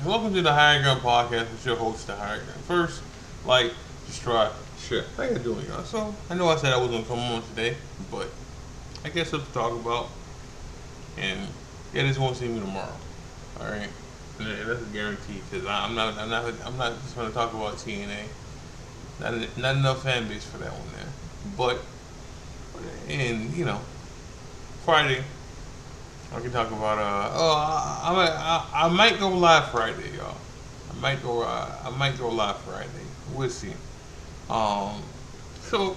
Welcome to the Hired Gun Podcast with your host, the Hired Gun. First, like, subscribe, share. How you doing, y'all? So, I know I said I was gonna come on today, but I guess something to talk about, and yeah, this won't see me tomorrow. All right, and that's a guarantee because I'm not just gonna talk about TNA. Not enough fan base for that one there. But, and Friday I can talk about I might go live Friday, y'all. I might go live Friday. We'll see. Um, so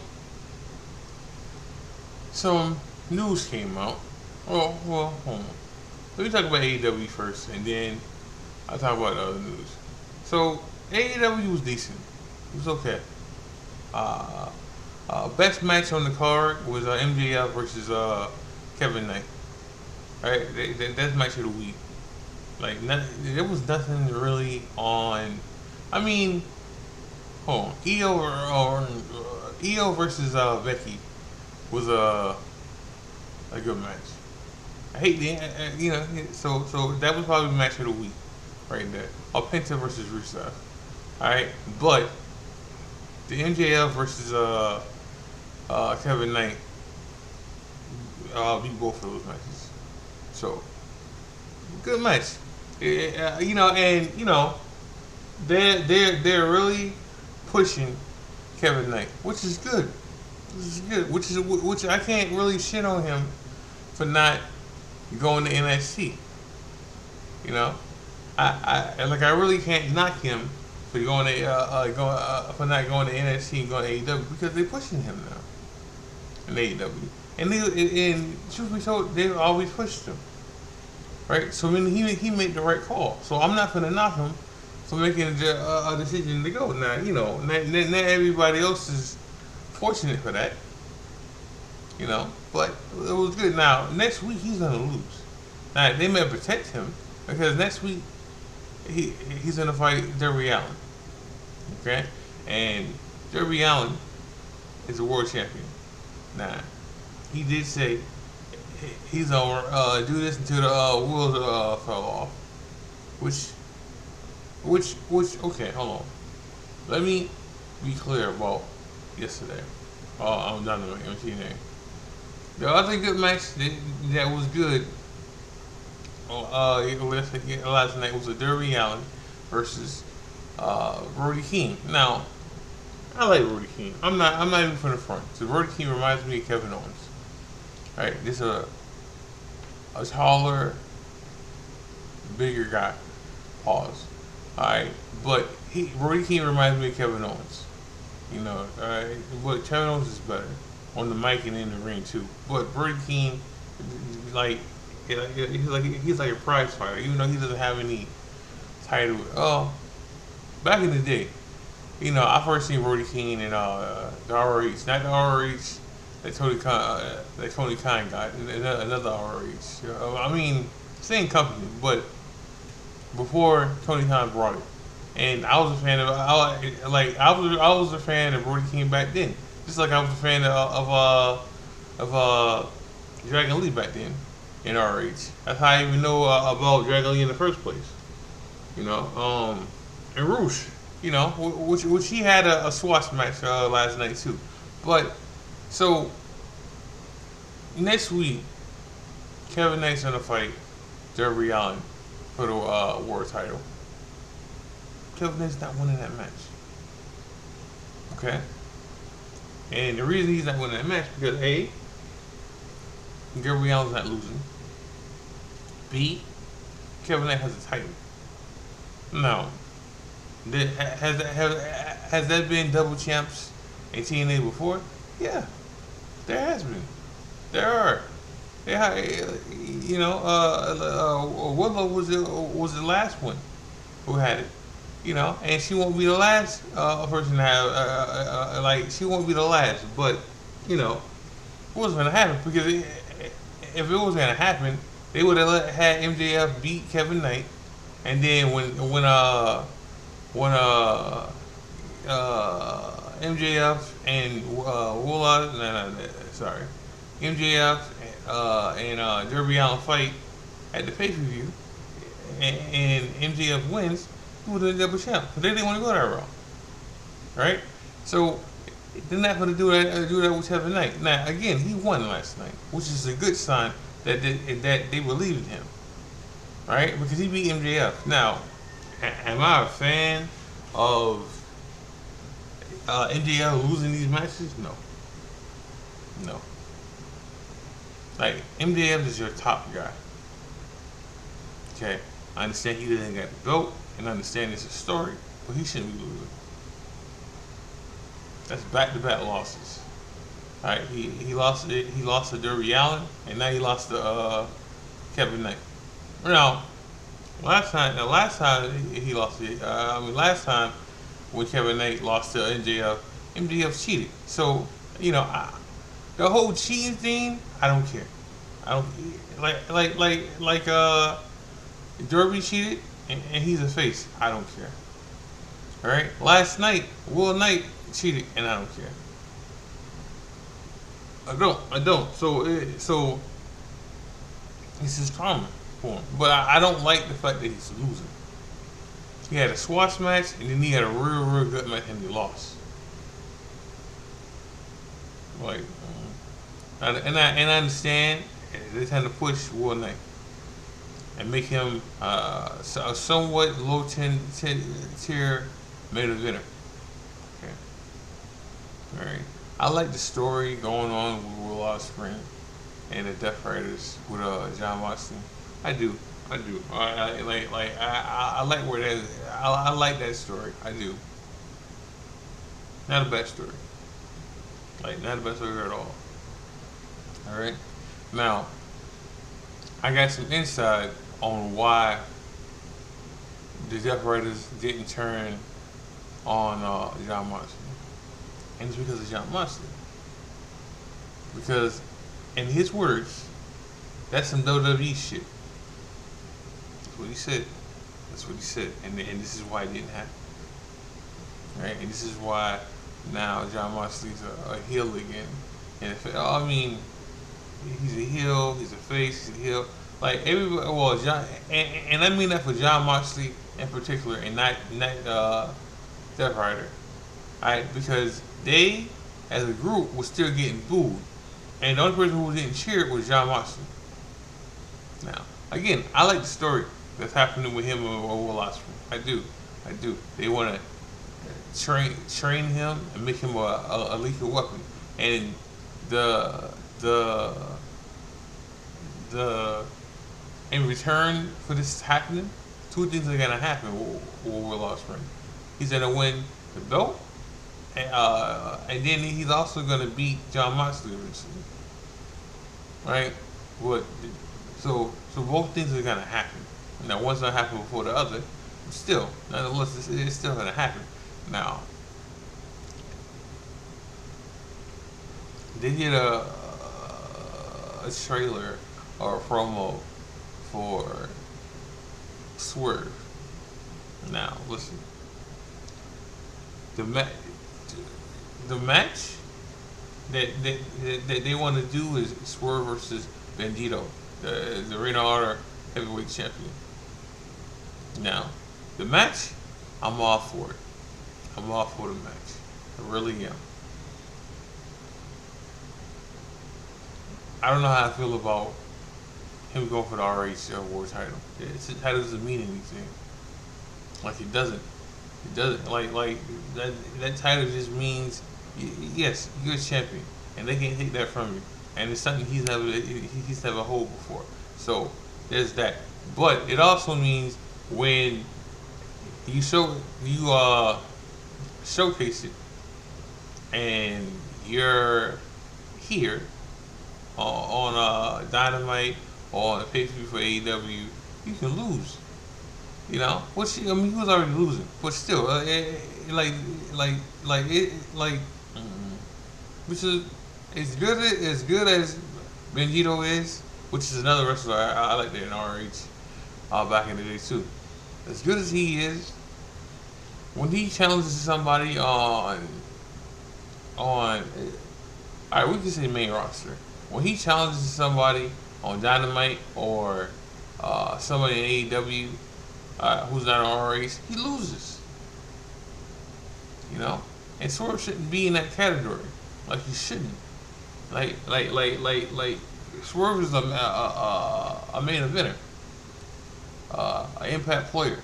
some news came out. Well, hold on. Let me talk about AEW first, and then I'll talk about the other news. So AEW was decent. It was okay. Uh, Best match on the card was MJF versus Kevin Knight. Right, that's match of the week. Like, there was nothing really on. I mean, hold on. EO versus Becky was a good match. I hate the so that was probably match of the week right there. Penta versus Rusev. All right, but the MJF versus Kevin Knight beat both of those matches. So good match. They're really pushing Kevin Knight, which is good. Which is good. Which I can't really shit on him for not going to NXT. You know, I really can't knock him for going to for not going to NXT and going to AEW because they're pushing him now in AEW. And truth be told, they've always pushed him, right? So I mean, he made the right call. So I'm not gonna knock him for making a decision to go. Now not everybody else is fortunate for that, but it was good. Now next week he's gonna lose. Now they may protect him because next week he's gonna fight Darby Allin, okay? And Darby Allin is a world champion. Now he did say he's gonna do this until the wheels fell off. Which, okay, hold on. Let me be clear about yesterday. I'm done with TNA. The other good match that was good last night was a Darby Allin versus Brody King. Now, I like Brody King. I'm not even from the front. So Brody King reminds me of Kevin Owens. Right? This is a taller, bigger guy. Pause. Alright. But Brody King reminds me of Kevin Owens. Alright. But Kevin Owens is better. On the mic and in the ring too. But Brody King, like he's like a prize fighter, even though he doesn't have any title. Oh, back in the day, I first seen Brody King in the ROH, not the ROH that Tony Khan got, another ROH. I mean, same company, but before Tony Khan brought it, and I was a fan of I was a fan of Brody King back then, just like I was a fan of Dragon Lee back then in ROH. That's how I even know about Dragon Lee in the first place. You know, and Roosh, which he had a squash match last night too. But so next week, Kevin Knight's gonna fight Darby Allin for the world title. Kevin Knight's not winning that match. Okay, and the reason he's not winning that match because A, Darby Allin's not losing. B, Kevin Knight has a title. No, has that been double champs in TNA before? Yeah, there has been. There are. Yeah, Willow was the last one who had it. And she won't be the last person to have. She won't be the last, but it wasn't gonna happen because if it was gonna happen, they would have had MJF beat Kevin Knight, and then when MJF and Woola, no, sorry, MJF and Darby Allin fight at the pay per view, and MJF wins, he would have been double champ. But they didn't want to go that route, right? So they're not going to do that with Kevin Knight. Now again, he won last night, which is a good sign that they believe in him, right? Because he beat MJF. Now, am I a fan of MJF losing these matches? No, no. Like MJF is your top guy. Okay, I understand he didn't get the belt, and I understand it's a story, but he shouldn't be losing. That's back-to-back losses. All right, he lost it. He lost to Darby Allin, and now he lost to Kevin Knight. Now, last time he lost it. Last time when Kevin Knight lost to MJF cheated. So the whole cheating thing, I don't care. I don't Derby cheated and he's a face. I don't care. All right. Last night, Will Knight cheated and I don't care. I don't. So this is trauma for him. But I don't like the fact that he's losing. He had a squash match and then he had a real good match and he lost. Like, and I understand they're trying to push Will Knight and make him a somewhat low tier main eventer. Okay, all right. I like the story going on with Will Ospreay and the Death Riders with John Moxley. I do. I like where that is. I like that story. I do. Not a bad story. Like, not the best story at all. Alright? Now, I got some insight on why the Death Riders didn't turn on John Moxley. And it's because of John Moxley. Because, in his words, that's some WWE shit. That's what he said. And this is why it didn't happen. Right? And this is why now John Moxley's a heel again. And he's a heel, he's a face, he's a heel. Like everybody, well, John, and I mean that for John Moxley in particular, and not Death Rider. Alright, because they, as a group, was still getting booed. And the only person who didn't cheer was John Moxley. Now, again, I like the story that's happening with him and Will Ospreay. I do. They want to train him and make him a lethal weapon. And in return for this happening, two things are gonna happen with Will Ospreay. He's gonna win the belt, and then he's also gonna beat John Moxley eventually. Right? But so both things are gonna happen. Now, one's gonna happen before the other. But still, nonetheless, it's still gonna happen. Now, they did a trailer or a promo for Swerve. Now, listen. The match that they want to do is Swerve versus Bandito, the Ring of Honor Heavyweight Champion. Now, the match, I'm all for it. I'm all for the match. I really am. I don't know how I feel about him going for the RH World title. The title doesn't mean anything. Like, it doesn't. It doesn't. Like that title just means, yes, you're a champion, and they can't take that from you. And it's something he's never hold before. So there's that. But it also means when you showcase it, and you're here on Dynamite or on a pay-per-view for AEW, you can lose. Which he was already losing, but still, which is as good as Bandito is, which is another wrestler I like that in RH back in the day too. As good as he is, when he challenges somebody on alright, we can say main roster. When he challenges somebody on Dynamite or somebody in AEW, who's not on our race, he loses. You know, and Swerve shouldn't be in that category. Like he shouldn't. Like Swerve is a main eventer, an impact player.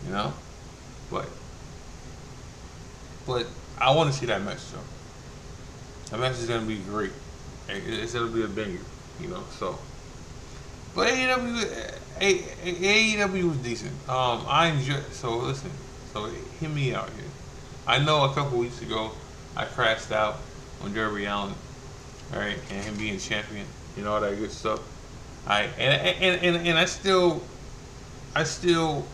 You know, but but I want to see that match though. That match is gonna be great. It's gonna be a banger. You know, so. But AEW was decent. I enjoy. So listen. So hear me out here. I know a couple weeks ago I crashed out on Darby Allin, right, and him being champion, all that good stuff. And I still feel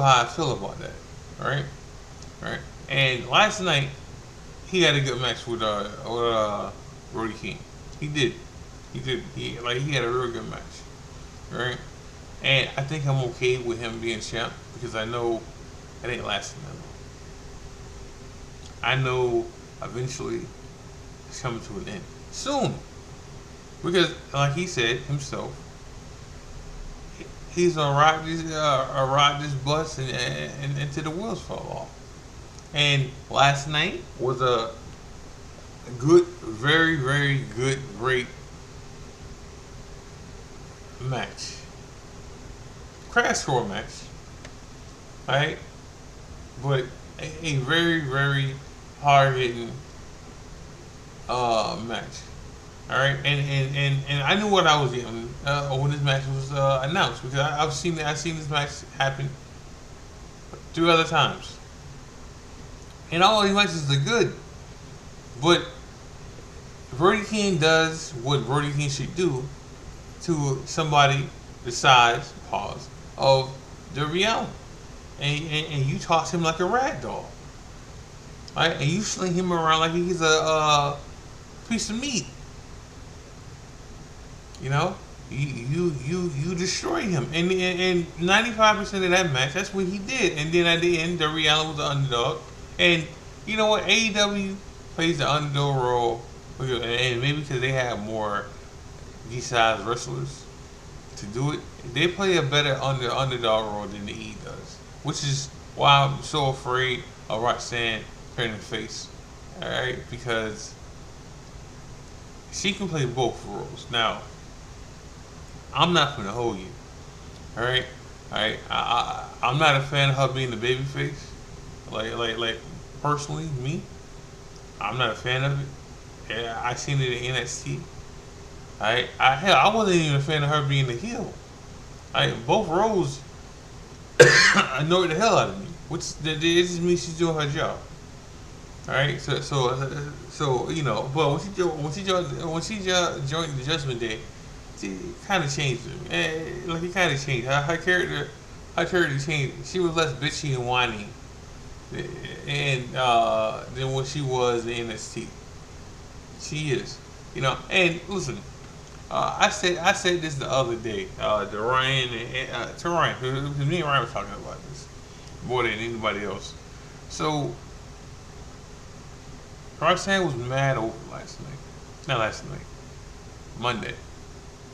how I feel about that, right, right. And last night he had a good match with Brody King. He did. He had a real good match, right? And I think I'm okay with him being champ because I know it ain't lasting that long. I know eventually it's coming to an end soon because, like he said himself, he's gonna ride this bus and until the wheels fall off. And last night was a good, very, very good, great match. Crash score match, right? But a very, very hard hitting match. All right, and I knew what I was getting when this match was announced because I've seen this match happen 2 other times, and all these matches are good. But Brody King does what Brody King should do to somebody the size, pause, of Darby Allin. And you toss him like a rag doll. Right? And you sling him around like he's a piece of meat. You know? You destroy him. And 95% of that match, that's what he did. And then at the end, Darby Allin was the underdog. And you know what? AEW plays the underdog role, and maybe because they have more D-sized wrestlers to do it, they play a better underdog role than the E does, which is why I'm so afraid of Roxanne turning face. All right, because she can play both roles. Now, I'm not gonna hold you. All right, I'm not a fan of her being the baby face. Like personally, me, I'm not a fan of it. Yeah, I seen it in NXT. Hell, I wasn't even a fan of her being the heel. Both roles annoyed the hell out of me. Which it just means she's doing her job. All right, so but when she joined the Judgment Day, she kind of changed it. Like it kind of changed her character changed. She was less bitchy and whiny, and than what she was in NXT. She is, And listen, I said this the other day to Ryan because me and Ryan were talking about this more than anybody else. So Roxanne was mad over last night. Not last night, Monday.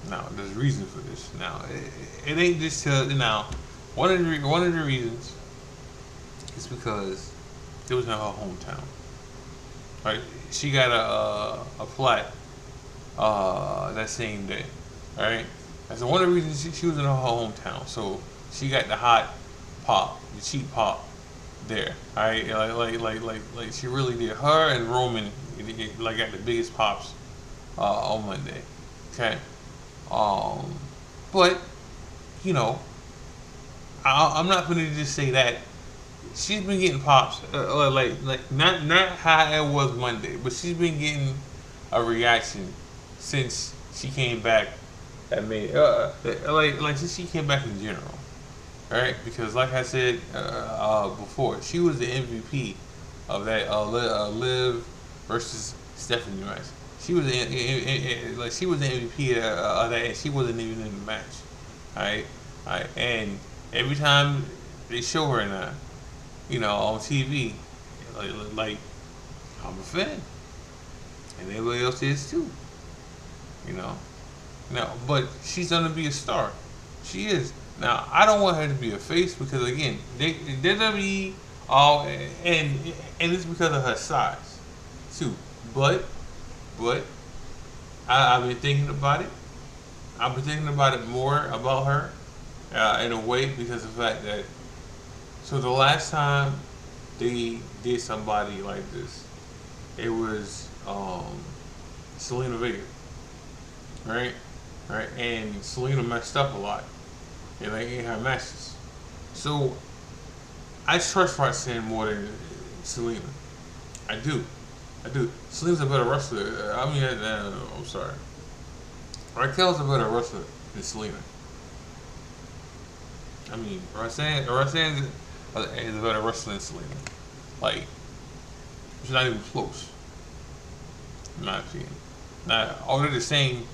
Now there's reason for this. Now it ain't just now. One of the reasons is because it was in her hometown. Right, she got a flat that same day. All right, that's one of the reasons she was in her hometown. So she got the hot pop, the cheap pop there. All right, like she really did. Her and Roman got the biggest pops on Monday. Okay, but I'm not going to just say that. She's been getting pops, not how it was Monday, but she's been getting a reaction since she came back. That made since she came back in general, right? Because like I said before, she was the MVP of that Liv versus Stephanie match. She was she was the MVP of that, and she wasn't even in the match, right? And every time they show her now, on TV, like I'm a fan, and everybody else is too. No, but she's gonna be a star. She is. Now, I don't want her to be a face because again, WWE, and it's because of her size, too. But, but I've been thinking about it. I've been thinking about it more about her, in a way because of the fact that so the last time they did somebody like this, it was Selena Vega, right? Right, and Selena messed up a lot in her matches. So I trust Roxanne more than Selena. I do. I do. Selena's a better wrestler. I mean, I'm sorry. Raquel's a better wrestler than Selena. I mean, Roxanne is a better wrestler than Selena. Like, it's not even close, in my opinion. Now, are they the same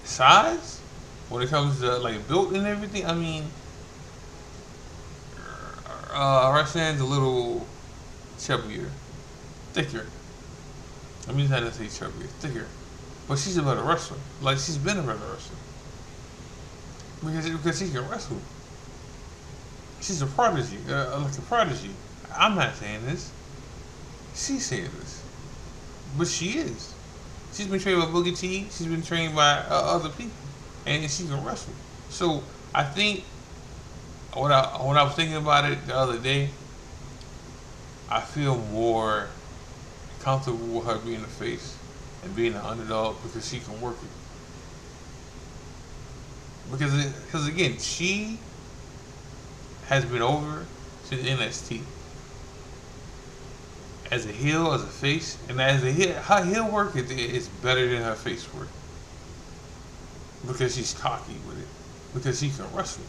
size when it comes to like built and everything? I mean, Roxanne's a little chubbier, thicker. I mean, not to say chubbier, thicker, but she's a better wrestler. Like she's been a better wrestler because she can wrestle. She's a prodigy, like a prodigy. I'm not saying this. She's saying this, but she is. She's been trained by Boogie T. She's been trained by other people, and she can wrestle. So I think when I was thinking about it the other day, I feel more comfortable with her being a face and being an underdog because she can work it. Because again, she has been over since NXT as a heel, as a face, and as a heel, her heel work is better than her face work because she's cocky with it, because she can wrestle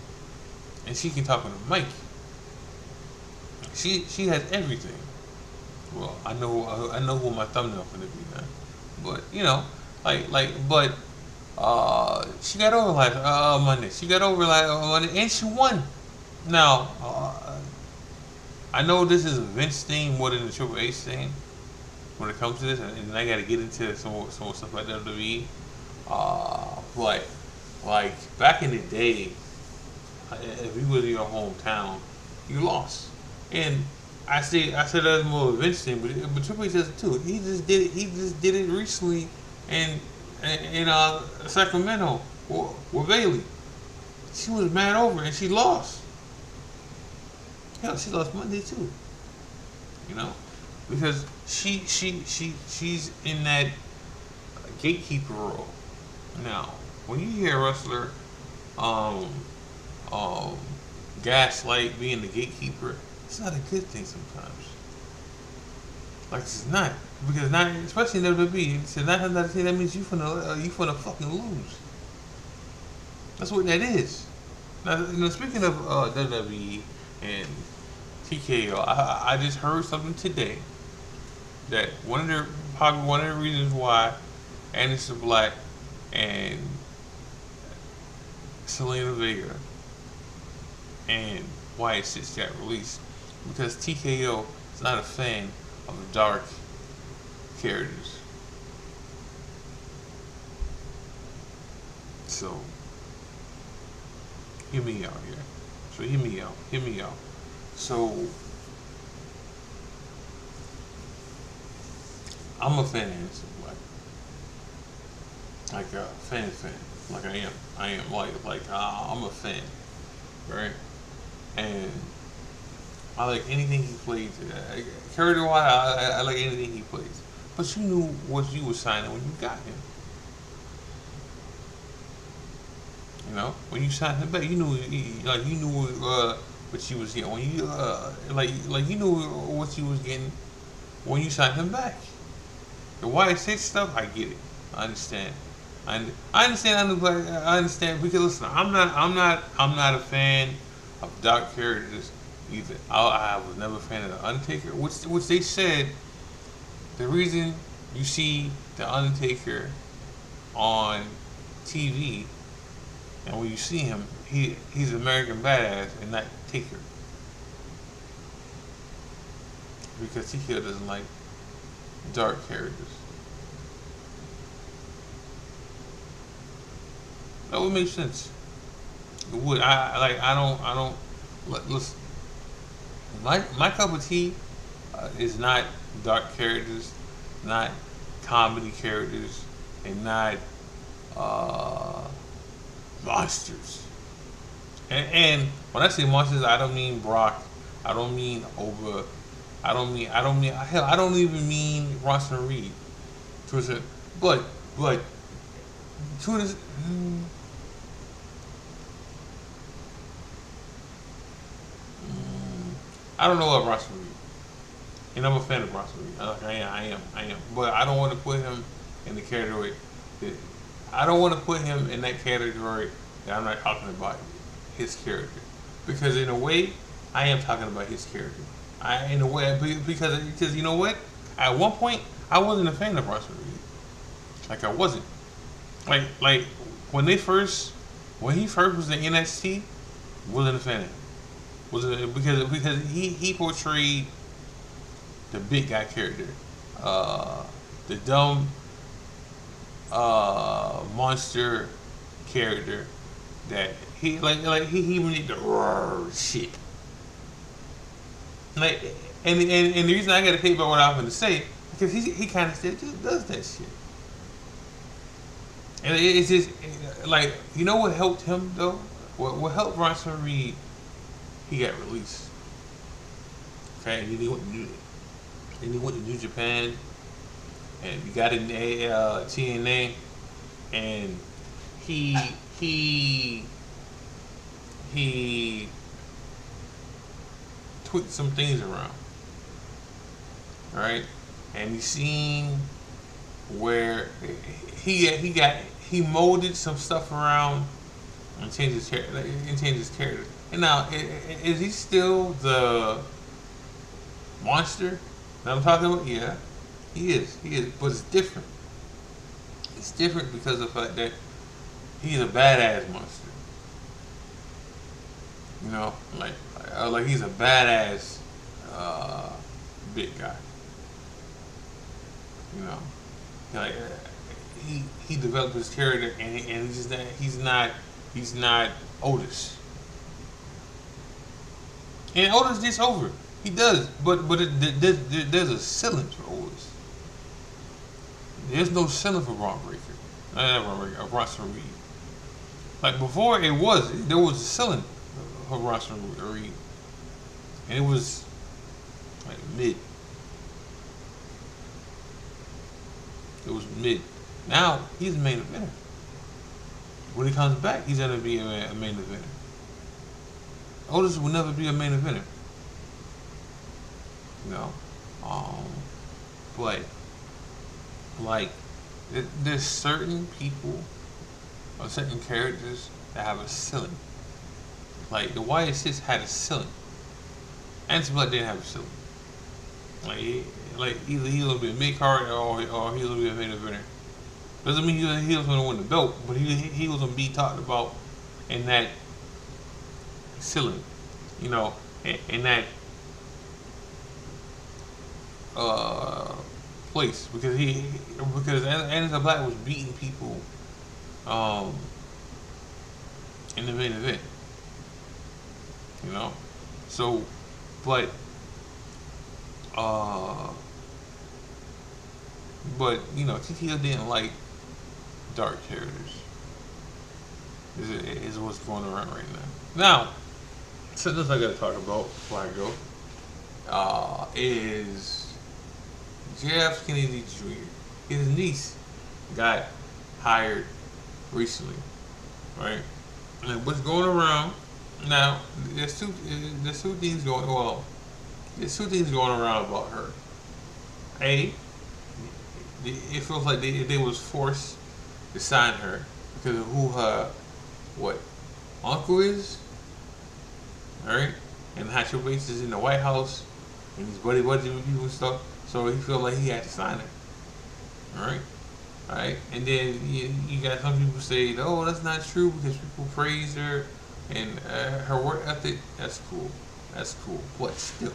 and she can talk on the mic. She has everything. Well, I know who my thumbnail gonna be now, but but she got over last Monday. She got over last Monday, and she won. Now, I know this is a Vince thing more than the Triple H thing when it comes to this, and I got to get into some more stuff like WWE. But like back in the day, if you was in your hometown, you lost. And I said that's more of a Vince thing, but Triple H does it too. He just did it. He just did it recently in Sacramento with Bailey. She was mad over it, and she lost. Hell, she lost Monday too. You know, because she's in that gatekeeper role. Now, when you hear a wrestler um, um, gaslight being the gatekeeper, it's not a good thing sometimes. Like it's not because not especially in WWE. It's not another thing that means you finna fucking lose. That's what that is. Now, speaking of WWE and TKO, I just heard something today that probably one of the reasons why Anderson Black and Selena Vega and Wyatt Six got released because TKO is not a fan of dark characters. So, hear me out here. So, hear me out. So, I'm a fan of Anderson Black. Like a fan. Like I am. I'm a fan. Right? And I like anything he plays. Character wise, I like anything he plays. But you knew what you were signing when you got him. You know, when you signed him back, you knew what you was getting. When you you knew what you was getting when you signed him back. The Wyatt Six stuff, I get it. I understand. I understand. I understand because listen, I'm not a fan of dark characters either. I was never a fan of the Undertaker, which they said the reason you see the Undertaker on TV and when you see him, he's American Badass and not Taker because TKO doesn't like dark characters. That would make sense. Would I like? I don't. Listen, my cup of tea is not dark characters, not comedy characters, and not uh, monsters. And when I say monsters, I don't mean Brock. I don't mean Oba. I don't mean hell. I don't even mean Ross Reed. To a but but to this, I don't know what Ross Reed. And I'm a fan of Ross Reed. I am. But I don't want to put him in the category. That, I don't want to put him in that category that I'm not talking about his character, because in a way, I am talking about his character. I in a way because you know what? At one point, I wasn't a fan of Ross Reed. Like I wasn't. Like when they first when he first was in NXT, wasn't a fan of him. Was it because he portrayed the big guy character, uh, the dumb monster character that he he even did the roar shit. Like and the reason I got to take about what I'm going to say because he kind of still just does that shit. And it's just like you know what helped him though. What helped Bronson Reed? He got released. Okay, and then he went to New Japan, and he got in TNA, and he he he tweaked some things around, right? And he seen where he molded some stuff around and changed his character. And now, is he still the monster that I'm talking about? Yeah, he is. He is, but it's different. It's different because of the fact that he's a badass monster. You know, like he's a badass uh, big guy. You know, like he developed his character, and he's not Otis. And Otis gets over. He does, there's a ceiling for Otis. There's no ceiling for Braun Breaker. Not Braun Breaker, Bronson Reed. Like before, there was a ceiling for Bronson Reed, and it was like mid. It was mid. Now he's a main eventer. When he comes back, he's gonna be a main eventer. Otis will never be a main eventer. You know, um, but like there's certain people or certain characters that have a ceiling. Like the Wyatt Six had a ceiling. Anderson Black didn't have a ceiling. Like either he was gonna be a mid card or he was gonna be a main eventer. Doesn't mean he was gonna win the belt, but he was gonna be talked about in that ceiling. You know, in that uh, place because Anderson Black was beating people um, in the main event. You know, so but uh, you know TTL didn't like dark characters. Is what's going around right now. Now, something else I got to talk about before I go is Jeff Kennedy Jr. His niece got hired recently, right? And what's going around now? There's two things going. Well, there's two things going around about her. A, it feels like they was forced to sign her because of who her what uncle is, all right, and how she base is in the White House and he's buddy with people and stuff. So he felt like he had to sign her, all right. All right, and then you got some people say, "Oh, that's not true," because people praise her and her work ethic. That's cool. That's cool. But still,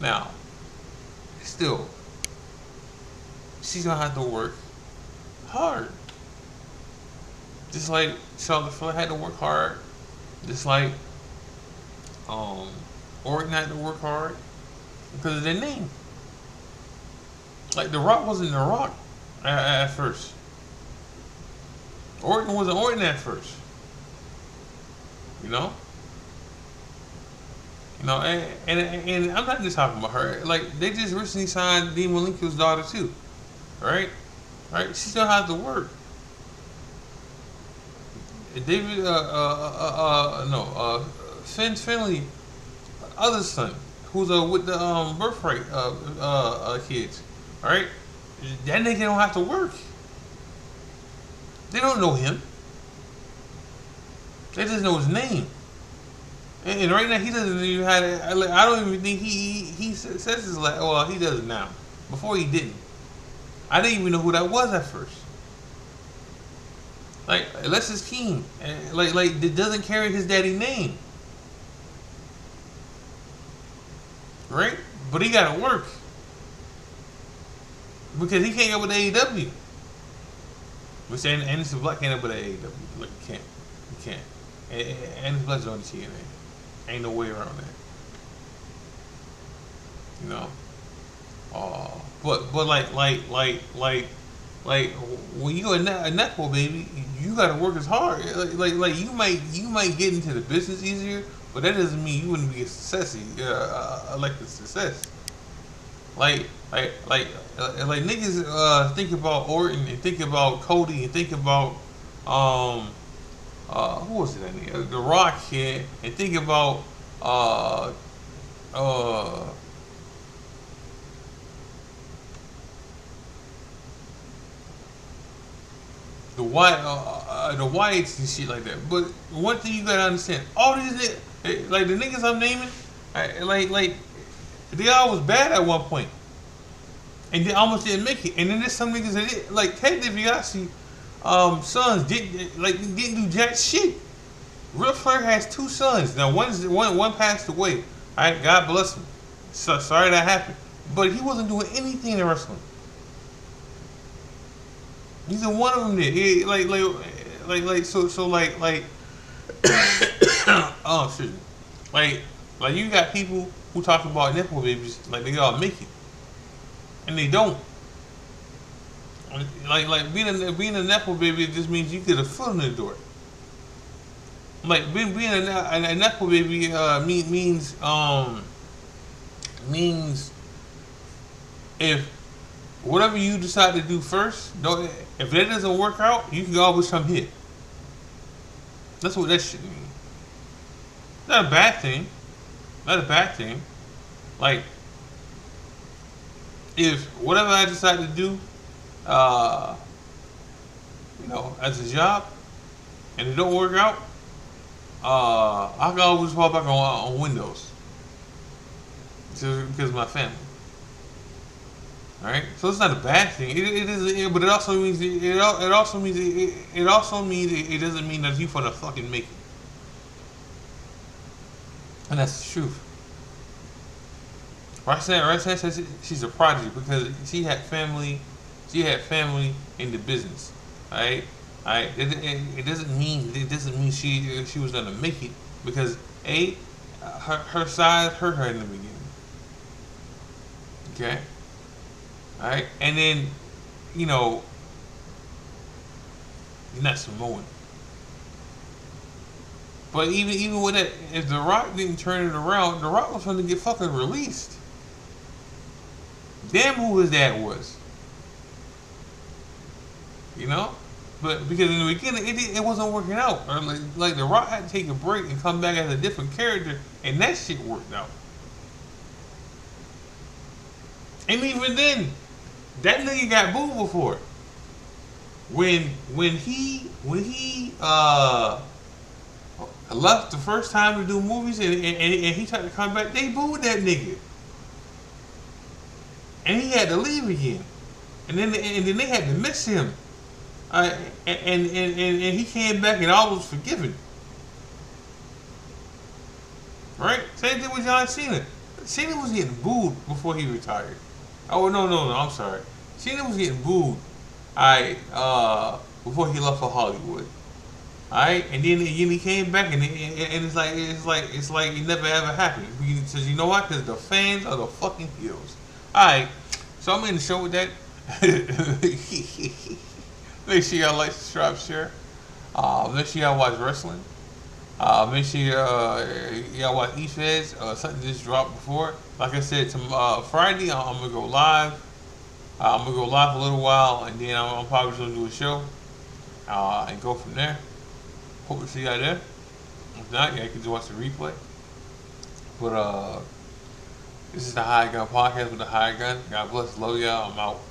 now, still, she's gonna have to work hard. Just like Charlotte Flair had to work hard. Just like um, Orton had to work hard because of their name. Like The Rock wasn't The Rock at first. Orton wasn't Orton at first. You know. You know, and I'm not just talking about her. Like they just recently signed Dean Malenko's daughter too, right? Right? She still has to work. David, no, Finn Finley, other son, who's with the birthright kids, all right? That nigga don't have to work. They don't know him. They just know his name. And right now he doesn't even have it. I don't even think he says his like. Well, he does it now. Before he didn't. I didn't even know who that was at first. Like Alexis King, like it doesn't carry his daddy name, right? But he got to work because he can't go with AEW. Which Anderson Black can't go with AEW. Like he can't. Anderson Black's on the TNA. Ain't no way around that. You know. But like when you a netball baby, you gotta work as hard. Like you might get into the business easier, but that doesn't mean you wouldn't be a success. Like the success. Like niggas think about Orton and think about Cody and think about who was it? The Rock here and think about uh the Whites and shit like that. But one thing you gotta understand, all these like the niggas I'm naming, like they all was bad at one point, and they almost didn't make it. And then there's some niggas that like Ted DiBiase, sons didn't do jack shit. Real Flair has two sons. Now one passed away. Alright, God bless him. So sorry that happened, but he wasn't doing anything in wrestling. Neither one of them did. So oh excuse me. Like you got people who talk about nipple babies like they all make it, and they don't. Like being a nipple baby just means you get a foot in the door. Like being a nipple baby means if whatever you decide to do first, don't, if that doesn't work out, you can always come here. That's what that shit means. Not a bad thing. Not a bad thing. Like, if whatever I decide to do, as a job, and it don't work out, I can always fall back on Windows. Because of my family. Right, so it's not a bad thing. It is, but it also means it also means it doesn't mean that you for the fucking make it, and that's the truth. Roxanne says she's a prodigy because she had family in the business. Right, it doesn't mean she was gonna make it because her size hurt her in the beginning. Okay. Alright, and then, you're not Samoan. But even with that, if The Rock didn't turn it around, The Rock was going to get fucking released. Damn who his dad was. But because in the beginning, it wasn't working out. Or like The Rock had to take a break and come back as a different character, and that shit worked out. And even then, that nigga got booed before. When he left the first time to do movies and he tried to come back, they booed that nigga. And he had to leave again. And then they had to miss him. And he came back and all was forgiven. Right? Same thing with John Cena. Cena was getting booed before he retired. Oh no, I'm sorry. Cena was getting booed before he left for Hollywood. Alright, and then he came back, and it's like it never ever happened. He says, you know what? Because the fans are the fucking heroes. Alright, so I'm in the show with that. Make sure y'all like, subscribe, share. Make sure y'all watch wrestling. Make sure y'all watch E-Feds. Something just dropped before. Like I said, Friday I'm gonna go live. I'm gonna go live for a little while, and then I'm probably just gonna do a show and go from there. Hope to see y'all there. If not, yeah, you can just watch the replay. But this is the High Gun Podcast with the High Gun. God bless, love y'all. I'm out.